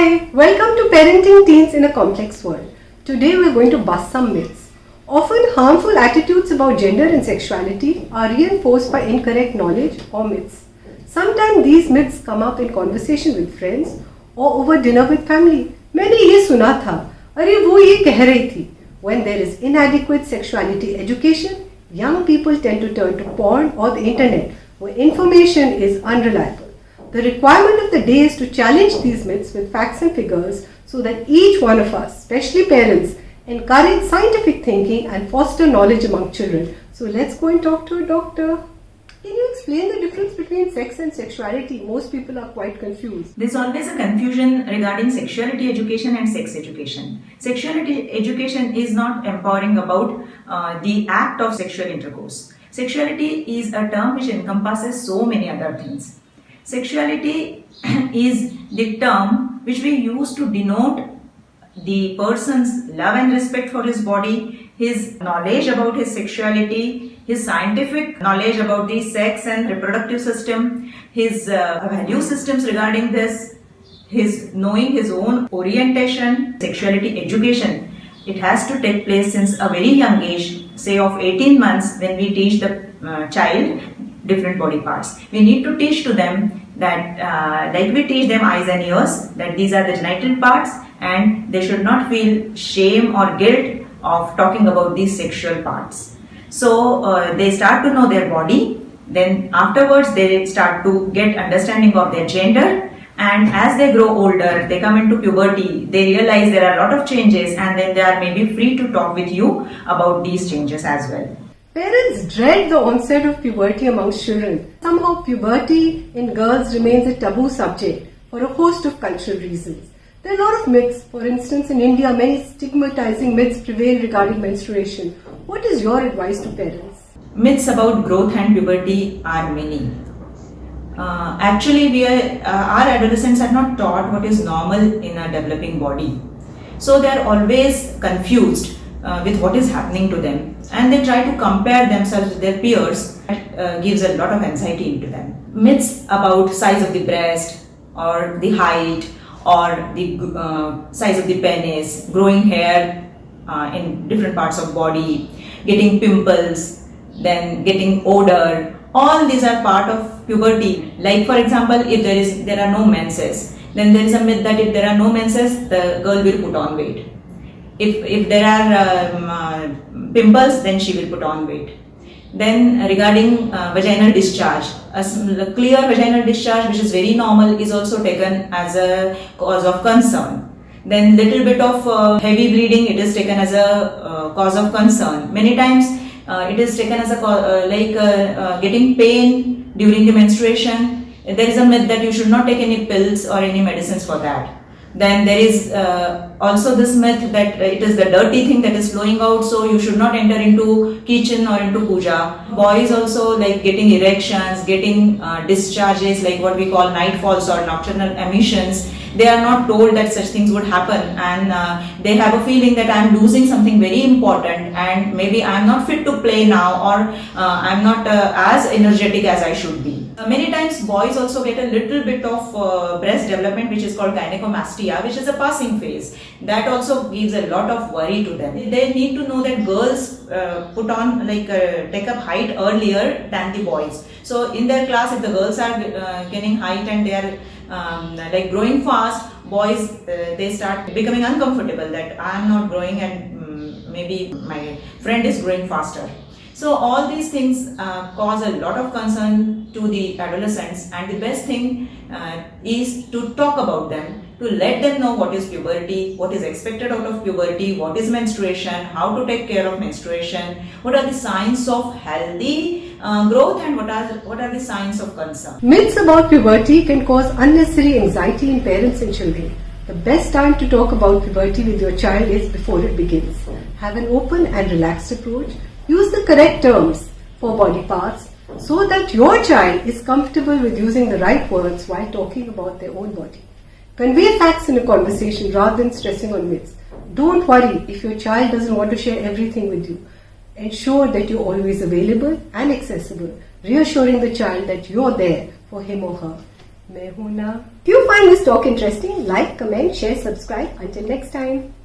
Hi, welcome to Parenting Teens in a Complex World. Today we're going to bust some myths. Often harmful attitudes about gender and sexuality are reinforced by incorrect knowledge or myths. Sometimes these myths come up in conversation with friends or over dinner with family. मैंने ये सुना था, अरे वो ये कह रही थी. When there is inadequate sexuality education, young people tend to turn to porn or the internet where information is unreliable. The requirement of the day is to challenge these myths with facts and figures so that each one of us, especially parents, encourage scientific thinking and foster knowledge among children. So let's go and talk to a doctor. Can you explain the difference between sex and sexuality? Most people are quite confused. There's always a confusion regarding sexuality education and sex education. Sexuality education is not empowering about the act of sexual intercourse. Sexuality is a term which encompasses so many other things. Sexuality is the term which we use to denote the person's love and respect for his body, his knowledge about his sexuality, his scientific knowledge about the sex and reproductive system, his value systems regarding this, his knowing his own orientation. Sexuality education, it has to take place since a very young age, say of 18 months, when we teach the child different body parts. We need to teach to them that like we teach them eyes and ears, that these are the genital parts and they should not feel shame or guilt of talking about these sexual parts. So they start to know their body, then afterwards they start to get understanding of their gender, and as they grow older, they come into puberty, they realize there are a lot of changes, and then they are maybe free to talk with you about these changes as well. Parents dread the onset of puberty amongst children. Somehow puberty in girls remains a taboo subject for a host of cultural reasons. There are a lot of myths. For instance, in India, many stigmatizing myths prevail regarding menstruation. What is your advice to parents? Myths about growth and puberty are many. Actually, our adolescents are not taught what is normal in a developing body. So they are always confused with what is happening to them, and they try to compare themselves with their peers. That gives a lot of anxiety into them. Myths about size of the breast or the height or the size of the penis, growing hair in different parts of body, getting pimples, then getting odor. All these are part of puberty. Like for example, if there are no menses, then there is a myth that if there are no menses, the girl will put on weight. If there are pimples, then she will put on weight. Then regarding vaginal discharge, a clear vaginal discharge which is very normal is also taken as a cause of concern. Then little bit of heavy bleeding, it is taken as a cause of concern. Many times it is taken as a getting pain during the menstruation. There is a myth that you should not take any pills or any medicines for that. Then there is also this myth that it is the dirty thing that is flowing out, so you should not enter into kitchen or into puja. Boys also like getting erections, getting discharges like what we call night falls or nocturnal emissions. They are not told that such things would happen, and they have a feeling that I am losing something very important and maybe I am not fit to play now, or I am not as energetic as I should be. Many times boys also get a little bit of breast development which is called gynecomastia, which is a passing phase. That also gives a lot of worry to them. They need to know that girls put on take up height earlier than the boys. So in their class, if the girls are gaining height and they are growing fast, boys they start becoming uncomfortable that I am not growing and maybe my friend is growing faster. So all these things cause a lot of concern to the adolescents, and the best thing is to talk about them, to let them know what is puberty, what is expected out of puberty, what is menstruation, how to take care of menstruation, what are the signs of healthy growth, and what are the signs of concern. Myths about puberty can cause unnecessary anxiety in parents and children. The best time to talk about puberty with your child is before it begins. Have an open and relaxed approach. Use the correct terms for body parts so that your child is comfortable with using the right words while talking about their own body. Convey facts in a conversation rather than stressing on myths. Don't worry if your child doesn't want to share everything with you. Ensure that you're always available and accessible, reassuring the child that you're there for him or her. मैं हूं ना. If you find this talk interesting, like, comment, share, subscribe. Until next time.